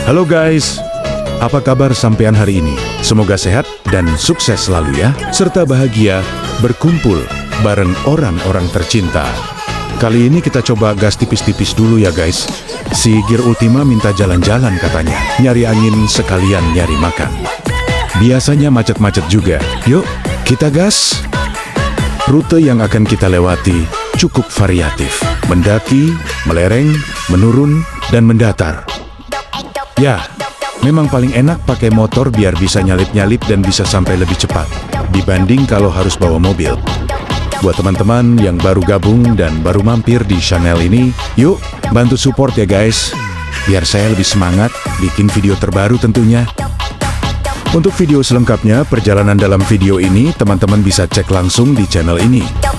Halo guys, apa kabar sampean hari ini? Semoga sehat dan sukses selalu ya, serta bahagia berkumpul bareng orang-orang tercinta. Kali ini kita coba gas tipis-tipis dulu ya guys. Si Gear Ultima minta jalan-jalan katanya, nyari angin sekalian nyari makan. Biasanya macet-macet juga, yuk kita gas. Rute yang akan kita lewati cukup variatif, mendaki, melereng, menurun, dan mendatar. Ya, memang paling enak pakai motor biar bisa nyalip-nyalip dan bisa sampai lebih cepat dibanding kalau harus bawa mobil. Buat teman-teman yang baru gabung dan baru mampir di channel ini, yuk bantu support ya guys, biar saya lebih semangat bikin video terbaru tentunya. Untuk video selengkapnya, perjalanan dalam video ini teman-teman bisa cek langsung di channel ini.